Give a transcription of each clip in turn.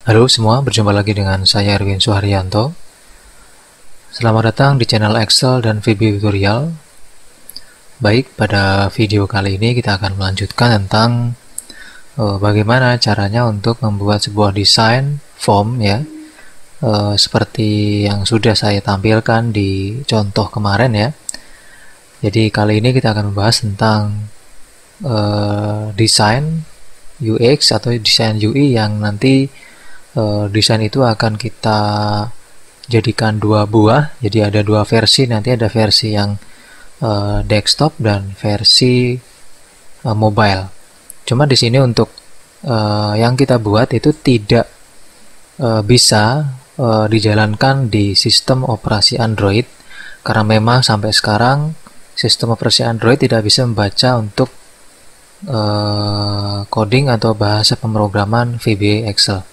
Halo semua, berjumpa lagi dengan saya Erwin Suharyanto. Selamat datang di channel Excel dan VB Tutorial. Baik, pada video kali ini kita akan melanjutkan tentang bagaimana caranya untuk membuat sebuah desain form ya, seperti yang sudah saya tampilkan di contoh kemarin ya. Jadi kali ini kita akan membahas tentang desain UX atau desain UI yang nanti desain itu akan kita jadikan dua buah. Jadi ada dua versi, nanti ada versi yang desktop dan versi mobile. Cuma di sini untuk yang kita buat itu tidak bisa dijalankan di sistem operasi Android, karena memang sampai sekarang sistem operasi Android tidak bisa membaca untuk coding atau bahasa pemrograman VB Excel.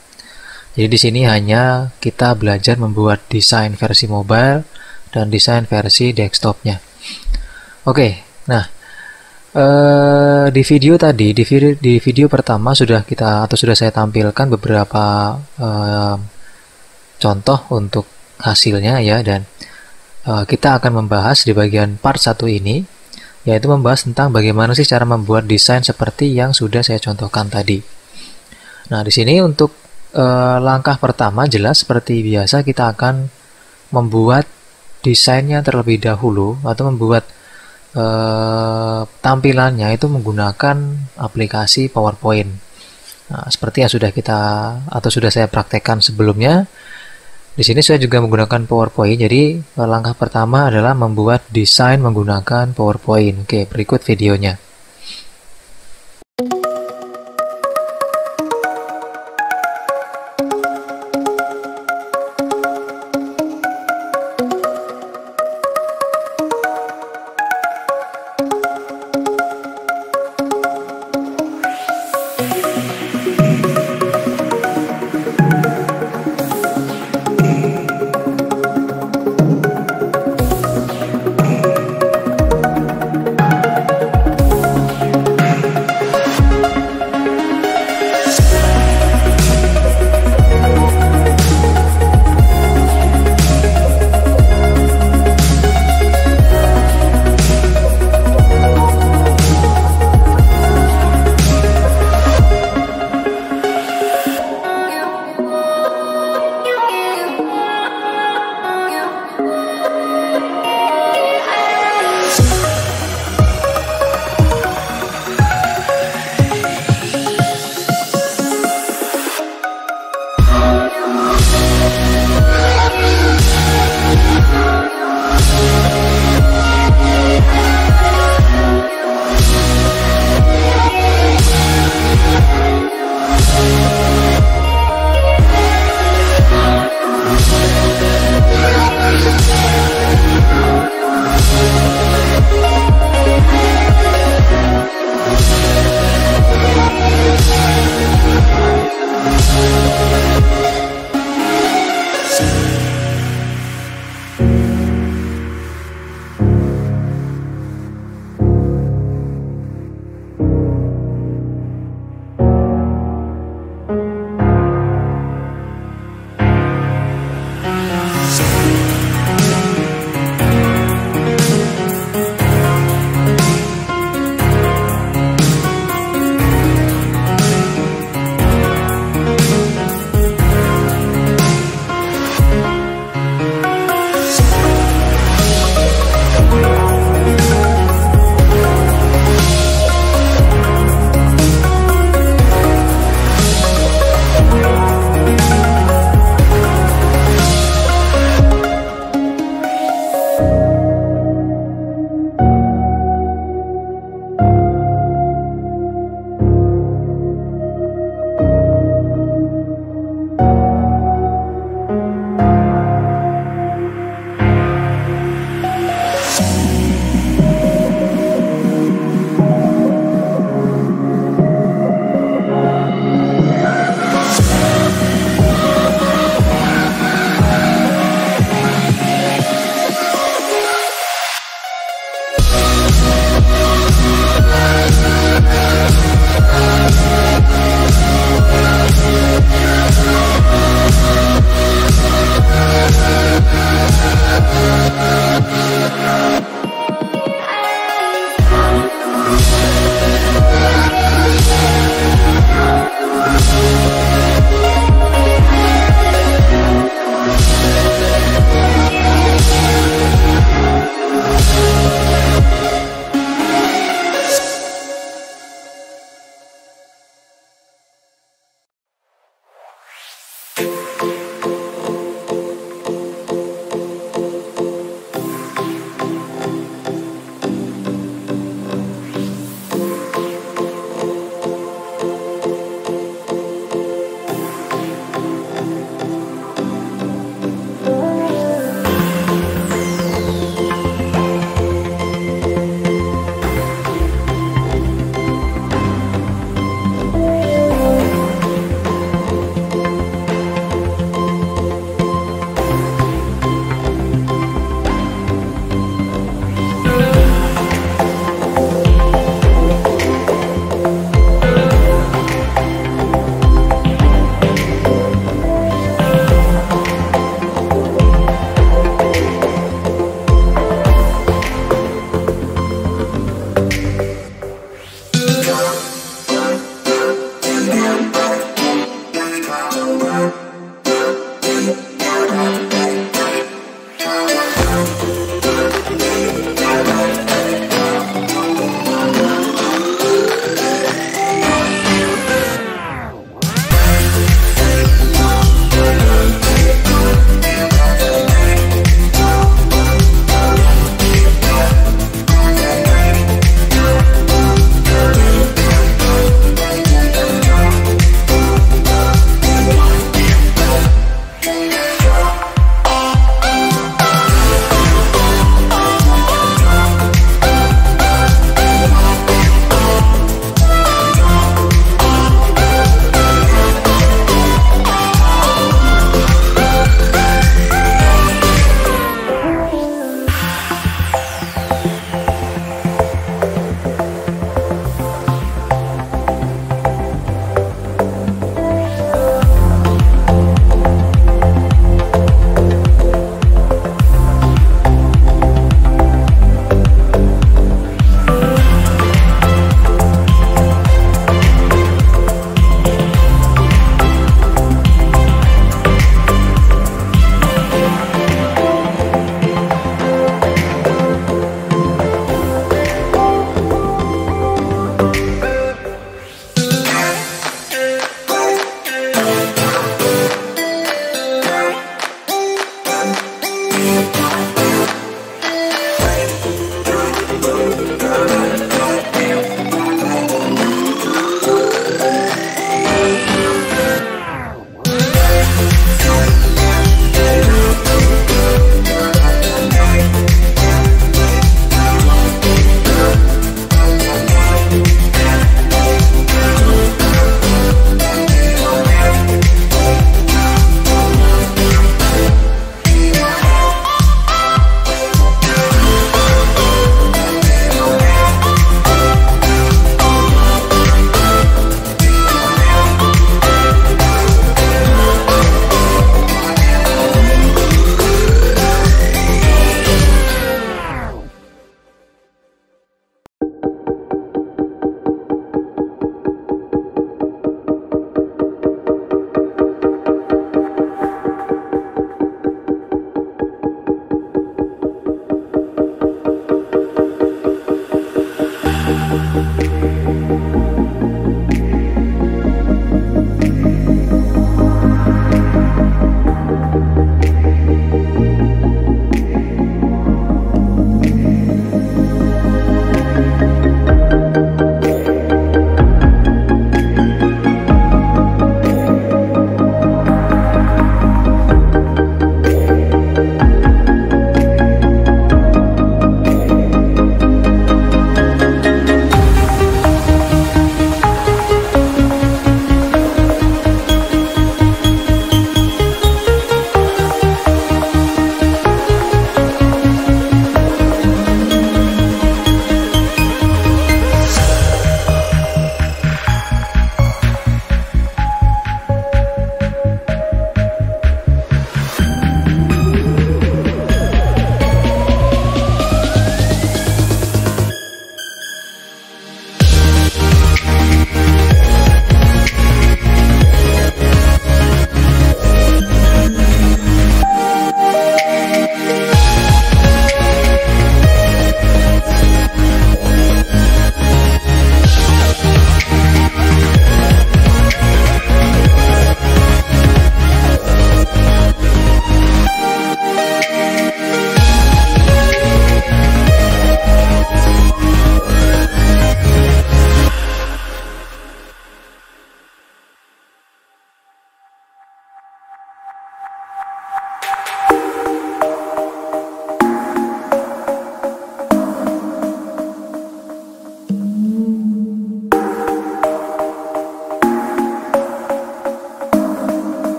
Jadi di sini hanya kita belajar membuat desain versi mobile dan desain versi desktopnya. Oke, nah di video tadi, di video pertama sudah saya tampilkan beberapa contoh untuk hasilnya ya, dan kita akan membahas di bagian part 1 ini, yaitu membahas tentang bagaimana sih cara membuat desain seperti yang sudah saya contohkan tadi. Nah, di sini untuk langkah pertama jelas seperti biasa kita akan membuat desainnya terlebih dahulu, atau membuat tampilannya itu menggunakan aplikasi PowerPoint. Nah, seperti yang sudah saya praktekkan sebelumnya. Di sini saya juga menggunakan PowerPoint. Jadi langkah pertama adalah membuat desain menggunakan PowerPoint. Oke, berikut videonya.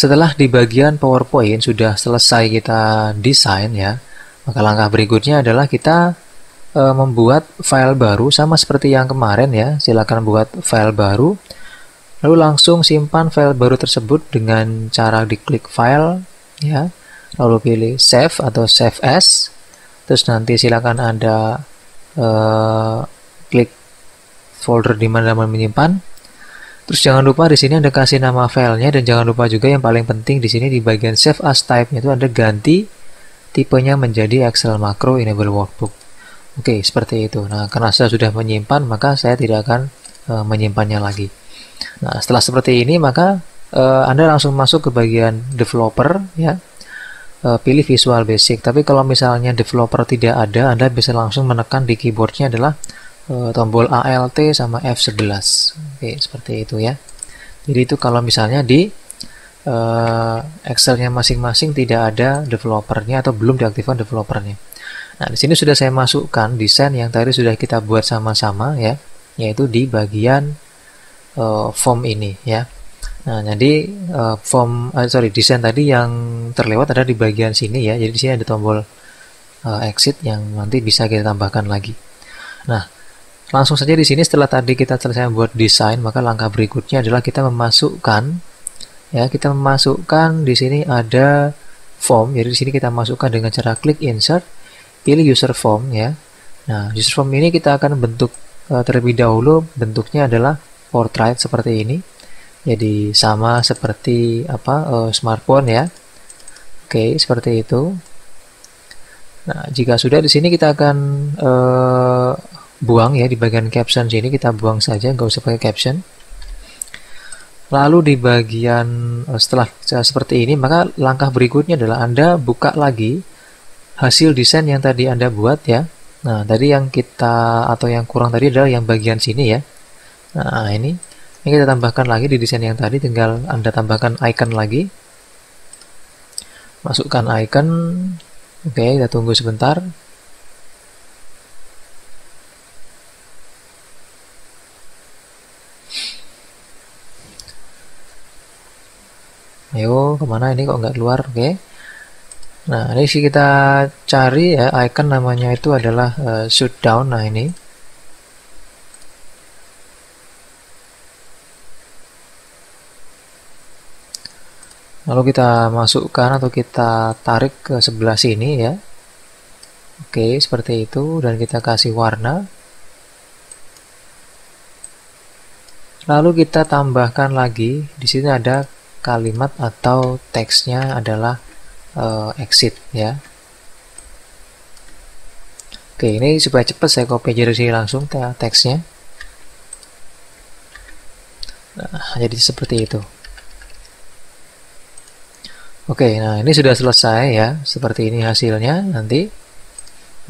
setelah di bagian PowerPoint sudah selesai kita desain ya, maka langkah berikutnya adalah kita membuat file baru sama seperti yang kemarin ya. Silakan buat file baru, lalu langsung simpan file baru tersebut dengan cara diklik file ya, lalu pilih save atau save as, terus nanti silakan Anda klik folder di mana menyimpan. Terus jangan lupa di sini Anda kasih nama filenya, dan jangan lupa juga yang paling penting di sini di bagian save as type-nya itu Anda ganti tipenya menjadi Excel Macro Enable Workbook. Oke, seperti itu. Nah, karena saya sudah menyimpan, maka saya tidak akan menyimpannya lagi. Nah, setelah seperti ini, maka Anda langsung masuk ke bagian developer ya. Pilih Visual Basic. Tapi kalau misalnya developer tidak ada, Anda bisa langsung menekan di keyboardnya adalah tombol Alt sama F11. Oke, seperti itu ya. Jadi itu kalau misalnya di Excelnya masing-masing tidak ada developernya atau belum diaktifkan developernya. Nah, di sini sudah saya masukkan desain yang tadi sudah kita buat sama-sama ya, yaitu di bagian form ini ya. Nah, jadi desain tadi yang terlewat ada di bagian sini ya. Jadi di sini ada tombol exit yang nanti bisa kita tambahkan lagi. Nah, langsung saja di sini setelah tadi kita selesai membuat desain, maka langkah berikutnya adalah kita memasukkan ya, di sini ada form. Jadi di sini kita masukkan dengan cara klik insert, pilih user form ya. Nah, user form ini kita akan bentuk terlebih dahulu, bentuknya adalah portrait seperti ini. Jadi sama seperti smartphone ya. Oke, seperti itu. Nah, jika sudah di sini kita akan buang ya, di bagian caption sini kita buang saja, nggak usah pakai caption. Lalu di bagian setelah seperti ini, maka langkah berikutnya adalah Anda buka lagi hasil desain yang tadi Anda buat ya. Nah, tadi yang yang kurang tadi adalah yang bagian sini ya. Nah, ini kita tambahkan lagi di desain yang tadi, tinggal Anda tambahkan icon lagi. Masukkan icon. Oke, kita tunggu sebentar. Ayo, kemana ini kok nggak keluar? Oke. Nah, ini sih kita cari ya, icon namanya itu adalah shutdown. Nah, ini. Lalu kita masukkan atau kita tarik ke sebelah sini ya. Oke, seperti itu, dan kita kasih warna. Lalu kita tambahkan lagi, di sini ada kalimat atau teksnya adalah exit ya. Oke, ini supaya cepat saya copy dari sini langsung teksnya. Nah, jadi seperti itu. Oke, nah ini sudah selesai ya, seperti ini hasilnya nanti.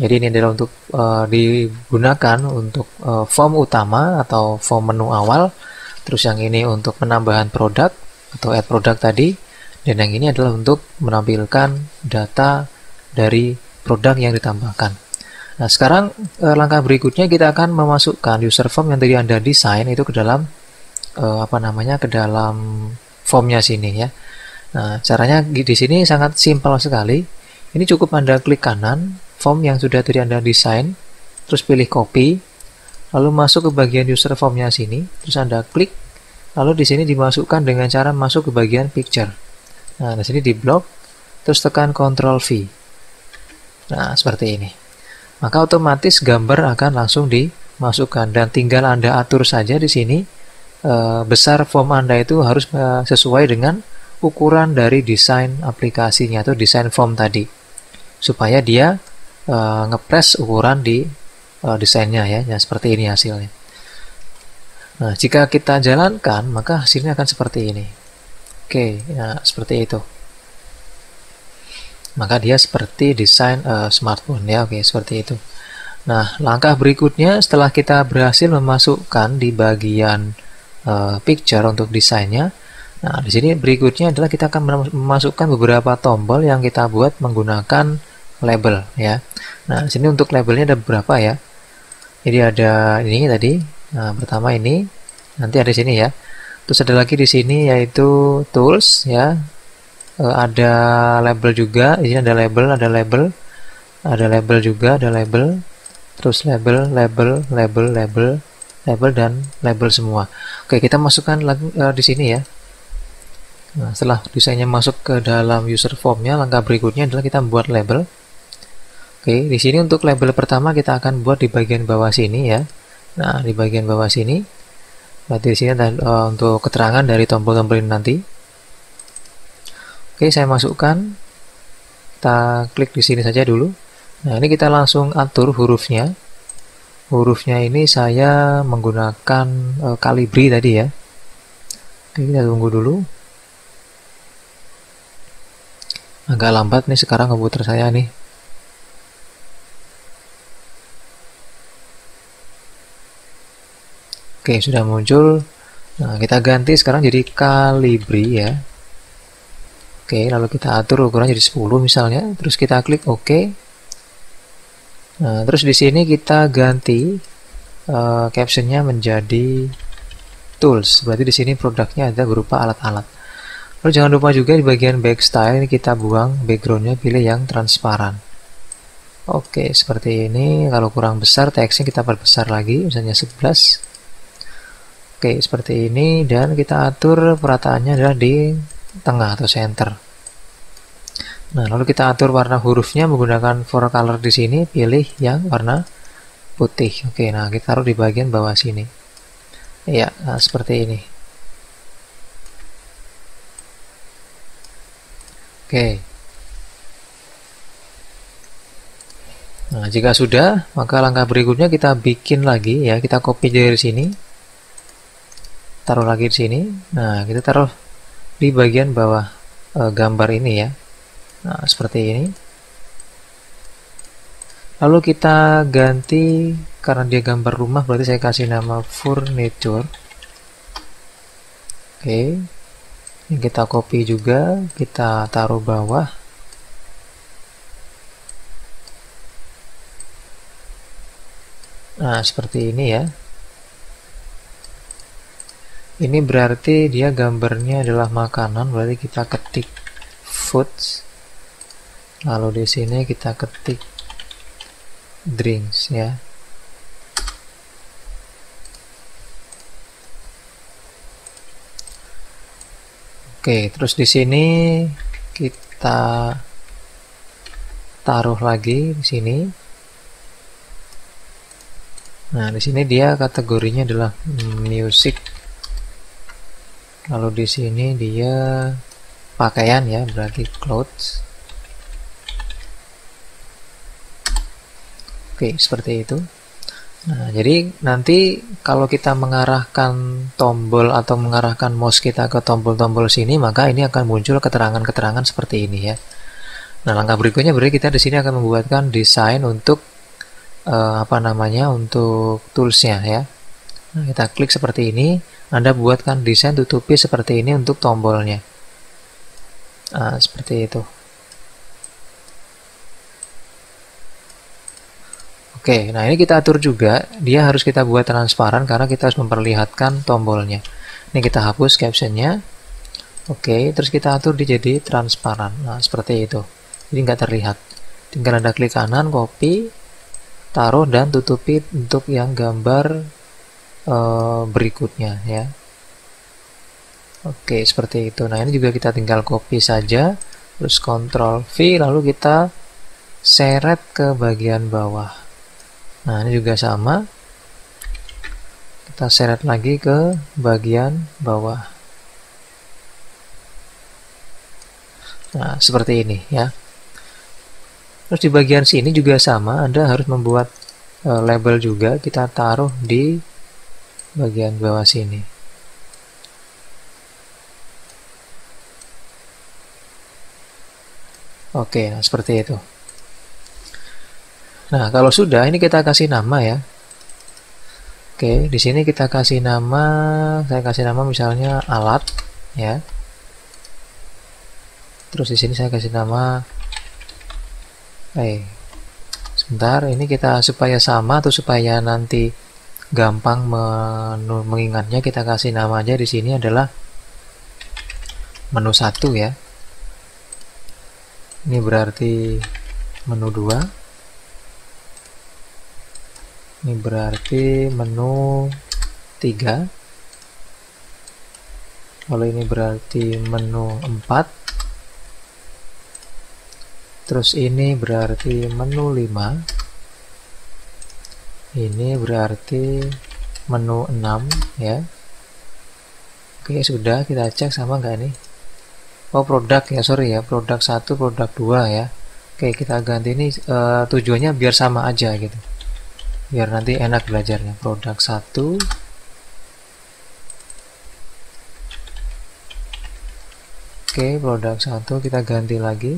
Jadi ini adalah untuk digunakan untuk form utama atau form menu awal. Terus yang ini untuk penambahan produk atau add produk tadi, dan yang ini adalah untuk menampilkan data dari produk yang ditambahkan. Nah, sekarang langkah berikutnya kita akan memasukkan user form yang tadi Anda desain itu ke dalam ke dalam formnya sini ya. Nah, caranya di sini sangat simpel sekali. Ini cukup Anda klik kanan form yang sudah tadi Anda desain, terus pilih copy, lalu masuk ke bagian user formnya sini, terus Anda klik, lalu di sini dimasukkan dengan cara masuk ke bagian picture. Nah, di sini di blok, terus tekan Ctrl V. Nah, seperti ini. Maka otomatis gambar akan langsung dimasukkan, dan tinggal Anda atur saja di sini besar form Anda itu harus sesuai dengan ukuran dari desain aplikasinya atau desain form tadi, supaya dia ngepres ukuran di desainnya ya. Ya, seperti ini hasilnya. Nah, jika kita jalankan, maka hasilnya akan seperti ini. Oke, ya, seperti itu. Maka dia seperti desain smartphone ya. Oke, seperti itu. Nah, langkah berikutnya setelah kita berhasil memasukkan di bagian picture untuk desainnya. Nah, di sini berikutnya adalah kita akan memasukkan beberapa tombol yang kita buat menggunakan label ya. Nah, di sini untuk labelnya ada beberapa ya. Jadi ada ini tadi. Nah, pertama ini, nanti ada di sini ya. Terus ada lagi di sini yaitu tools ya. ada label juga. Di sini ada label, ada label juga, ada label, terus label, label dan label semua. Oke, kita masukkan lagi di sini ya. Nah, setelah desainnya masuk ke dalam user formnya, langkah berikutnya adalah kita membuat label. Oke, di sini untuk label pertama kita akan buat di bagian bawah sini ya. Nah, di bagian bawah sini, berarti di sini ada untuk keterangan dari tombol-tombol ini nanti. Oke, saya masukkan. Kita klik di sini saja dulu. Nah, ini kita langsung atur hurufnya. Hurufnya ini saya menggunakan Calibri tadi ya. Oke, kita tunggu dulu. Agak lambat nih sekarang komputer saya nih. Oke, sudah muncul. Nah, kita ganti sekarang jadi Calibri ya. Oke, lalu kita atur ukuran jadi 10 misalnya, terus kita klik OK. Nah, terus di sini kita ganti captionnya menjadi tools. Berarti di sini produknya ada berupa alat-alat. Lalu jangan lupa juga di bagian back style ini kita buang backgroundnya, pilih yang transparan. Oke, seperti ini. Kalau kurang besar teksnya kita perbesar lagi, misalnya 11. Oke, seperti ini, dan kita atur perataannya adalah di tengah atau center. Nah, lalu kita atur warna hurufnya menggunakan for color di sini, pilih yang warna putih. Oke, nah kita taruh di bagian bawah sini. Ya, nah, seperti ini. Oke. Nah, jika sudah, maka langkah berikutnya kita bikin lagi ya, kita copy dari sini. Taruh lagi di sini. Nah, kita taruh di bagian bawah gambar ini ya. Nah, seperti ini. Lalu kita ganti, karena dia gambar rumah, berarti saya kasih nama furniture. Oke. Ini kita copy juga, kita taruh bawah. Nah, seperti ini ya. Ini berarti dia gambarnya adalah makanan, berarti kita ketik foods. Lalu di sini kita ketik drinks ya. Oke, terus di sini kita taruh lagi di sini. Nah, di sini dia kategorinya adalah music. Lalu di sini dia pakaian ya, berarti clothes. Oke, seperti itu. Nah, jadi nanti kalau kita mengarahkan tombol atau mengarahkan mouse kita ke tombol-tombol sini, maka ini akan muncul keterangan-keterangan seperti ini ya. Nah, langkah berikutnya berarti kita di sini akan membuatkan desain untuk untuk toolsnya ya. Nah, kita klik seperti ini. Anda buatkan desain tutupi seperti ini untuk tombolnya. Nah, seperti itu. Oke, nah ini kita atur juga, dia harus kita buat transparan karena kita harus memperlihatkan tombolnya. Ini kita hapus captionnya. Oke, terus kita atur dia jadi transparan. Nah, seperti itu. Jadi nggak terlihat. Tinggal Anda klik kanan, copy, taruh dan tutupi untuk yang gambar berikutnya ya. Oke, seperti itu. Nah, ini juga kita tinggal copy saja, terus Ctrl V, lalu kita seret ke bagian bawah. Nah, ini juga sama. Kita seret lagi ke bagian bawah. Nah, seperti ini ya. Terus di bagian sini juga sama, Anda harus membuat label juga, kita taruh di bagian bawah sini. Oke, nah seperti itu. Nah, kalau sudah, ini kita kasih nama ya. Oke, di sini kita kasih nama, saya kasih nama misalnya alat ya. Terus di sini saya kasih nama sebentar, ini kita supaya sama atau supaya nanti gampang mengingatnya, kita kasih nama aja di sini adalah menu 1 ya. Ini berarti menu 2. Ini berarti menu 3. Lalu ini berarti menu 4. Terus ini berarti menu 5. Ini berarti menu 6 ya. Oke, sudah, kita cek sama nggak nih? Oh, produk ya, sorry ya, produk 1, produk 2 ya. Oke, kita ganti ini tujuannya biar sama aja gitu. Biar nanti enak belajarnya. Produk 1. Oke, produk 1 kita ganti lagi.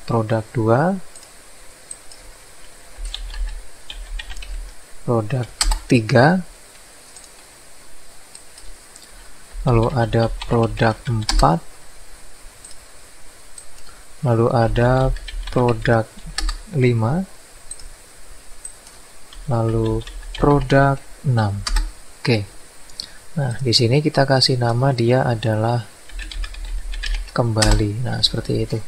Produk 2. Produk 3. Lalu ada produk 4. Lalu ada produk 5. Lalu produk 6. Oke. Nah, di sini kita kasih nama dia adalah kembali. Nah, seperti itu.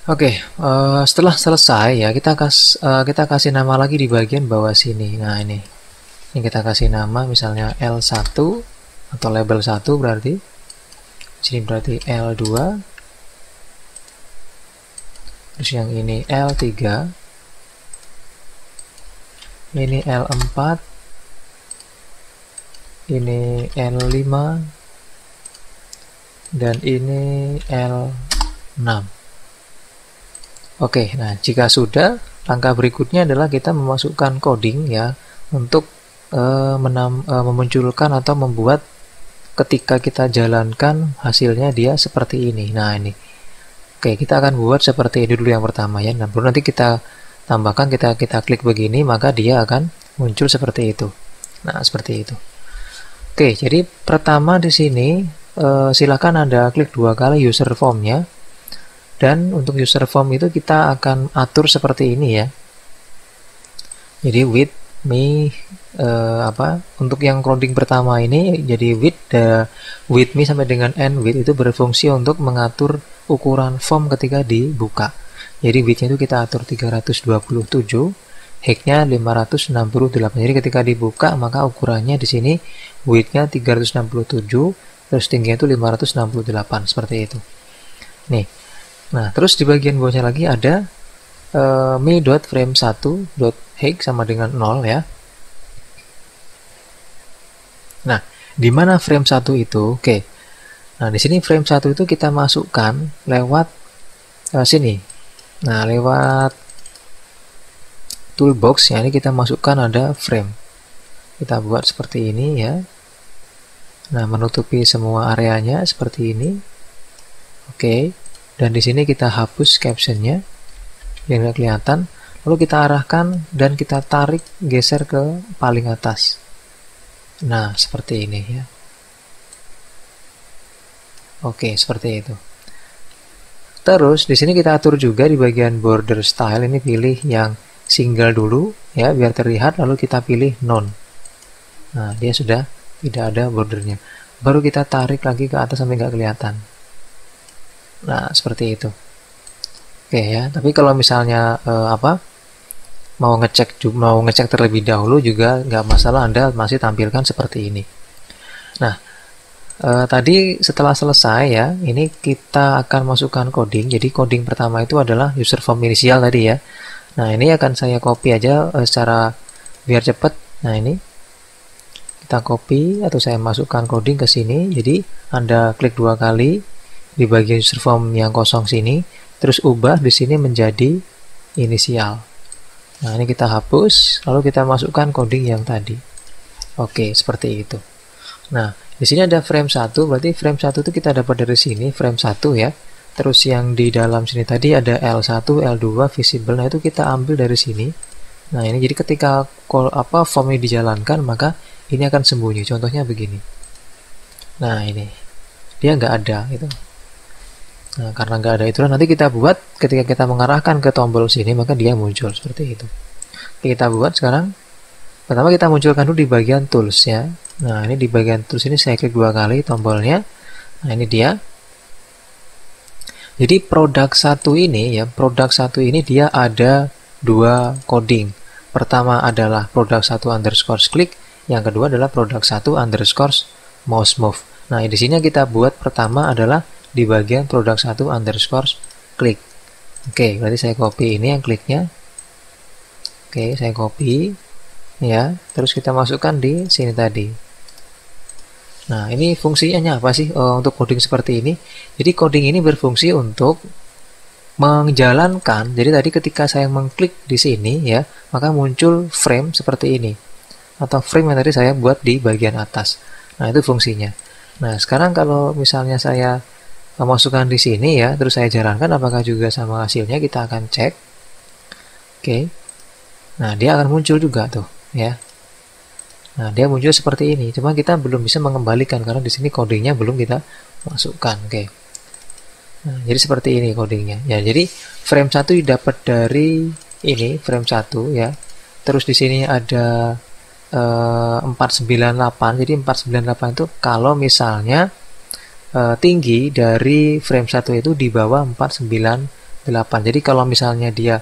Oke, setelah selesai ya, kita kasih nama lagi di bagian bawah sini. Nah, ini kita kasih nama misalnya L1 atau label 1 berarti. Sini berarti L2. Terus yang ini L3. Ini L4. Ini L5. Dan ini L6. Oke, nah jika sudah, langkah berikutnya adalah kita memasukkan coding ya untuk memunculkan atau membuat ketika kita jalankan hasilnya dia seperti ini. Nah ini, oke, kita akan buat seperti ini dulu yang pertama ya. Nah baru nanti kita tambahkan, kita klik begini, maka dia akan muncul seperti itu. Nah seperti itu. Oke, jadi pertama di sini silakan Anda klik 2 kali user form-nya. Dan untuk user form itu kita akan atur seperti ini ya. Jadi with me untuk yang coding pertama ini, jadi with me sampai dengan end with itu berfungsi untuk mengatur ukuran form ketika dibuka. Jadi width-nya itu kita atur 327, height-nya 568. Jadi ketika dibuka maka ukurannya di sini width-nya 367, terus tingginya itu 568 seperti itu. Nih. Nah, terus di bagian bawahnya lagi ada me.frame1.height sama dengan 0 ya. Nah, di mana frame 1 itu? Oke. Nah, di sini frame 1 itu kita masukkan lewat sini. Nah, lewat toolbox ya, ini kita masukkan ada frame. Kita buat seperti ini ya. Nah, menutupi semua areanya seperti ini. Oke. Dan di sini kita hapus captionnya yang tidak kelihatan, lalu kita arahkan dan kita tarik geser ke paling atas. Nah, seperti ini ya. Oke, seperti itu. Terus di sini kita atur juga di bagian border style, ini pilih yang single dulu ya biar terlihat, lalu kita pilih none. Nah, dia sudah tidak ada bordernya. Baru kita tarik lagi ke atas sampai nggak kelihatan. Nah, seperti itu. Oke ya, tapi kalau misalnya mau ngecek terlebih dahulu juga nggak masalah, Anda masih tampilkan seperti ini. Nah, tadi setelah selesai ya, ini kita akan masukkan coding. Jadi coding pertama itu adalah user form inisial tadi ya. Nah, ini akan saya copy aja secara biar cepat. Nah, ini kita copy atau saya masukkan coding ke sini. Jadi Anda klik 2 kali di bagian user form yang kosong sini, terus ubah di sini menjadi inisial. Nah, ini kita hapus, lalu kita masukkan coding yang tadi. Oke, seperti itu. Nah, di sini ada frame 1, berarti frame 1 itu kita dapat dari sini, frame 1 ya. Terus yang di dalam sini tadi ada L1, L2 visible. Nah, itu kita ambil dari sini. Nah, ini jadi ketika form ini dijalankan, maka ini akan sembunyi. Contohnya begini. Nah, ini. Dia nggak ada gitu. Nah, karena nggak ada itulah nanti kita buat ketika kita mengarahkan ke tombol sini, maka dia muncul seperti itu. Oke, kita buat sekarang. Pertama kita munculkan dulu di bagian tools ya. Nah, ini di bagian tools ini saya klik 2 kali tombolnya. Nah, ini dia. Jadi produk satu ini dia ada dua coding. Pertama adalah produk satu underscore click, yang kedua adalah produk satu underscore mouse move. Nah, di sini kita buat pertama adalah di bagian produk satu underscore click. Oke, berarti saya copy ini yang kliknya. Oke, saya copy ya, terus kita masukkan di sini tadi. Nah, ini fungsinya apa sih untuk coding seperti ini? Jadi coding ini berfungsi untuk menjalankan. Jadi tadi ketika saya mengklik di sini ya, maka muncul frame seperti ini. Atau frame yang tadi saya buat di bagian atas. Nah, itu fungsinya. Nah, sekarang kalau misalnya saya masukkan di sini ya, terus saya jalankan apakah juga sama hasilnya, kita akan cek. Oke. Nah, dia akan muncul juga tuh ya. Nah, dia muncul seperti ini. Cuma kita belum bisa mengembalikan karena di sini codingnya belum kita masukkan. Oke. Nah, jadi seperti ini codingnya. Ya, jadi frame 1 didapat dari ini, frame 1 ya. Terus di sini ada 498. Jadi 498 itu kalau misalnya tinggi dari frame 1 itu di bawah 498. Jadi kalau misalnya dia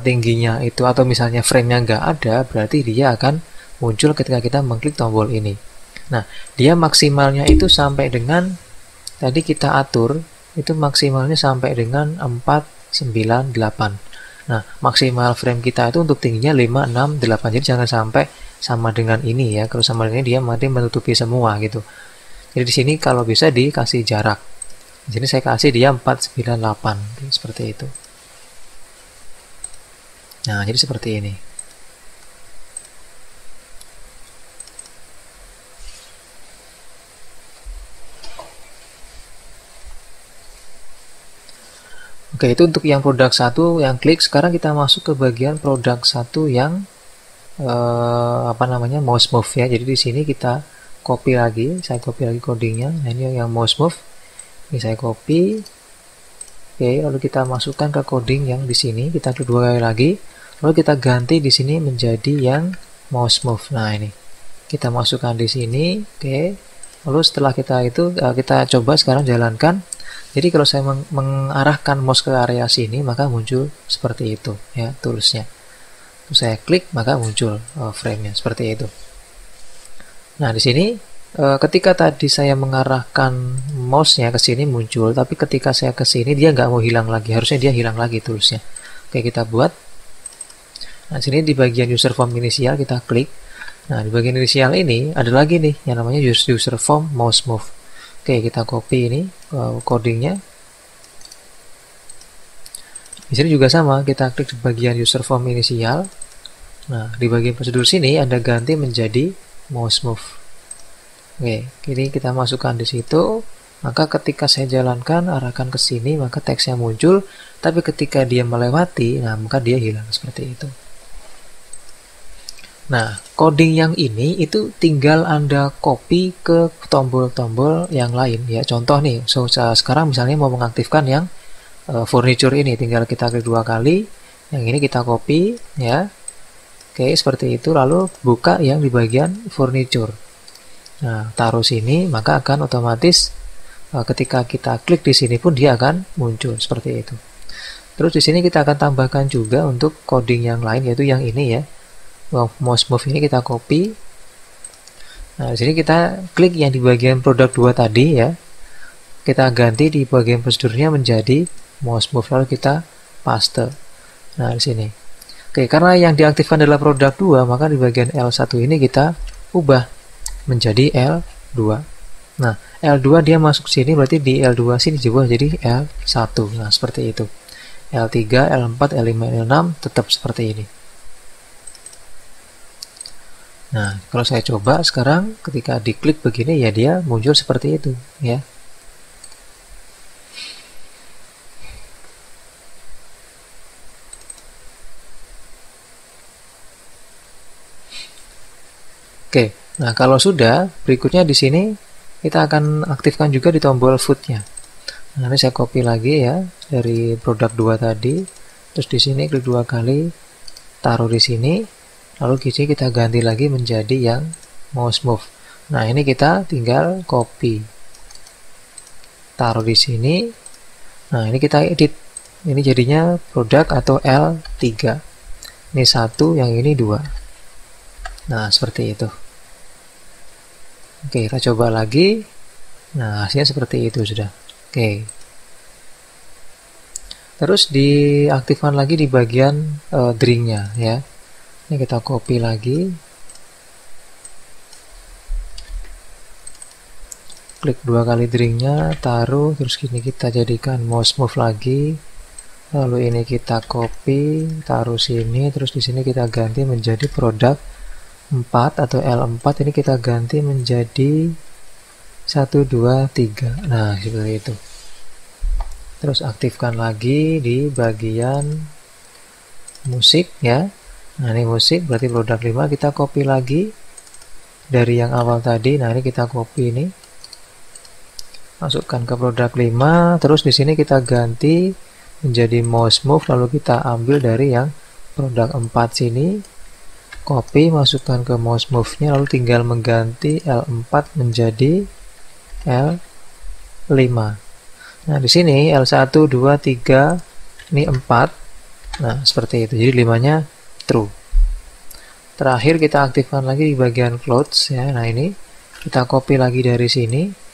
tingginya itu atau misalnya frame-nya nggak ada, berarti dia akan muncul ketika kita mengklik tombol ini. Nah, dia maksimalnya itu sampai dengan tadi kita atur, itu maksimalnya sampai dengan 498. Nah, maksimal frame kita itu untuk tingginya 568. Jadi jangan sampai sama dengan ini ya. Kalau sama dengan ini dia nanti menutupi semua gitu. Jadi di sini kalau bisa dikasih jarak. Di sini saya kasih dia 498 seperti itu. Nah, jadi seperti ini. Oke, itu untuk yang produk 1 yang klik. Sekarang kita masuk ke bagian produk 1 yang mouse move ya. Jadi di sini kita copy lagi, saya copy lagi codingnya. Nah, ini yang mouse move. Ini saya copy. Oke, lalu kita masukkan ke coding yang di sini. Kita klik 2 kali lagi. Lalu kita ganti di sini menjadi yang mouse move. Nah, ini kita masukkan di sini. Oke. Lalu setelah kita coba sekarang jalankan. Jadi kalau saya mengarahkan mouse ke area sini, maka muncul seperti itu ya toolsnya. Terus saya klik, maka muncul frame-nya seperti itu. Nah, di sini ketika tadi saya mengarahkan mouse-nya ke sini muncul, tapi ketika saya ke sini dia nggak mau hilang lagi. Harusnya dia hilang lagi toolsnya. Oke, kita buat. Nah, sini di bagian user form inisial kita klik. Nah, di bagian inisial ini ada lagi nih yang namanya user form mouse move. Oke, kita copy ini codingnya. Di sini juga sama, kita klik di bagian user form inisial. Nah, di bagian prosedur sini Anda ganti menjadi mouse move. Oke, ini kita masukkan di situ. Maka ketika saya jalankan, arahkan ke sini, maka teksnya muncul. Tapi ketika dia melewati, nah maka dia hilang seperti itu. Nah, coding yang ini itu tinggal Anda copy ke tombol-tombol yang lain ya. Contoh nih, sekarang misalnya mau mengaktifkan yang furniture ini, tinggal kita klik 2 kali. Yang ini kita copy ya. Oke, seperti itu. Lalu buka yang di bagian furniture. Nah, taruh sini, maka akan otomatis ketika kita klik di sini pun dia akan muncul seperti itu. Terus di sini kita akan tambahkan juga untuk coding yang lain, yaitu yang ini ya. Mouse move ini kita copy. Nah, di sini kita klik yang di bagian produk 2 tadi ya. Kita ganti di bagian prosedurnya menjadi mouse move, lalu kita paste. Nah, di sini. Oke, karena yang diaktifkan adalah produk 2, maka di bagian L1 ini kita ubah menjadi L2. Nah, L2 dia masuk sini, berarti di L2 sini diubah jadi L1. Nah, seperti itu. L3, L4, L5, L6 tetap seperti ini. Nah, kalau saya coba sekarang ketika diklik begini ya dia muncul seperti itu ya. Oke, nah kalau sudah, berikutnya di sini kita akan aktifkan juga di tombol foot-nya. Nah, ini saya copy lagi ya dari produk 2 tadi. Terus di sini klik 2 kali, taruh di sini. Lalu di sini kita ganti lagi menjadi yang mouse move. Nah, ini kita tinggal copy. taruh di sini. Nah, ini kita edit. Ini jadinya produk atau L3. Ini 1, yang ini 2. Nah, seperti itu. Oke, kita coba lagi. Nah, hasilnya seperti itu sudah. Oke. Terus diaktifkan lagi di bagian drawing-nya ya. Ini kita copy lagi. Klik 2 kali drawing-nya, taruh, terus gini kita jadikan mouse move lagi. Lalu ini kita copy, taruh sini, terus di sini kita ganti menjadi produk 4 atau L4, ini kita ganti menjadi 1, 2, 3. Nah, seperti itu. Terus aktifkan lagi di bagian musik ya. Nah, ini musik berarti produk 5, kita copy lagi dari yang awal tadi. Nah, ini kita copy ini. Masukkan ke produk 5, terus di sini kita ganti menjadi mouse move, lalu kita ambil dari yang produk 4 sini, copy, masukkan ke mouse move-nya, lalu tinggal mengganti L4 menjadi L5. Nah, di sini L1, 2, 3, ini 4. Nah, seperti itu. Jadi 5-nya true. Terakhir kita aktifkan lagi di bagian clothes ya. Nah, ini kita copy lagi dari sini.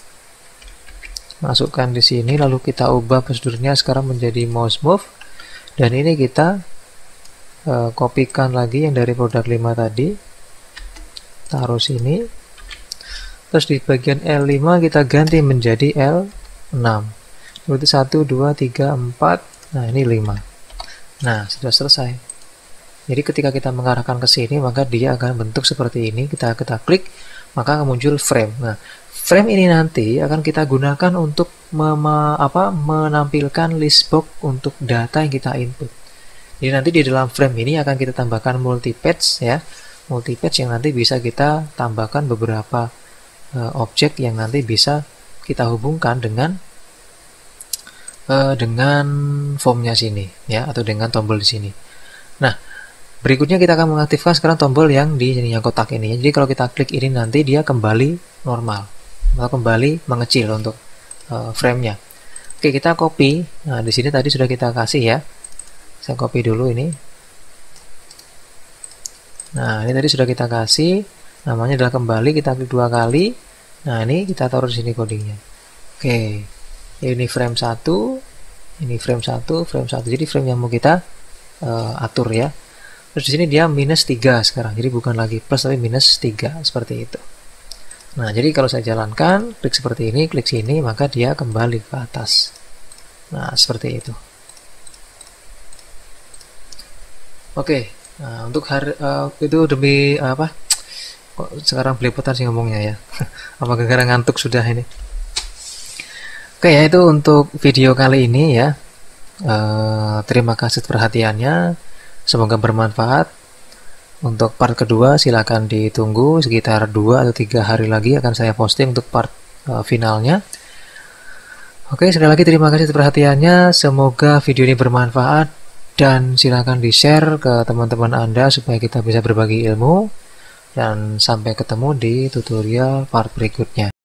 Masukkan di sini, lalu kita ubah prosedurnya sekarang menjadi mouse move, dan ini kita kopikan lagi yang dari produk 5 tadi, taruh sini, terus di bagian L5 kita ganti menjadi L6, berarti 1, 2, 3, 4, nah ini 5. Nah, sudah selesai. Jadi ketika kita mengarahkan ke sini, maka dia akan bentuk seperti ini. Kita klik, maka akan muncul frame. Nah, frame ini nanti akan kita gunakan untuk menampilkan list box untuk data yang kita input. Jadi nanti di dalam frame ini akan kita tambahkan multi-page ya, multi-page yang nanti bisa kita tambahkan beberapa objek yang nanti bisa kita hubungkan dengan formnya sini ya, atau dengan tombol di sini. Nah, berikutnya kita akan mengaktifkan sekarang tombol yang di sini, yang kotak ini. Jadi kalau kita klik ini nanti dia kembali normal, atau kembali mengecil untuk frame-nya. Oke, kita copy. Nah, di sini tadi sudah kita kasih ya. Saya copy dulu ini. Nah, ini tadi sudah kita kasih. Namanya adalah kembali. Kita klik 2 kali. Nah, ini kita taruh di sini codingnya. Oke. Ini frame 1. Ini frame 1, frame 1. Jadi frame yang mau kita atur ya. Terus di sini dia minus 3 sekarang. Jadi bukan lagi plus tapi minus 3 seperti itu. Nah, jadi kalau saya jalankan, klik seperti ini, klik sini, maka dia kembali ke atas. Nah, seperti itu. Oke, nah untuk itu demi apa? Kok sekarang belepotan sih ngomongnya ya? Apa gara-gara ngantuk sudah ini? Oke ya, itu untuk video kali ini ya. Terima kasih perhatiannya. Semoga bermanfaat. Untuk part kedua silakan ditunggu, sekitar 2 atau 3 hari lagi akan saya posting untuk part finalnya. Oke, sekali lagi terima kasih atas perhatiannya. Semoga video ini bermanfaat dan silakan di-share ke teman-teman Anda supaya kita bisa berbagi ilmu, dan sampai ketemu di tutorial part berikutnya.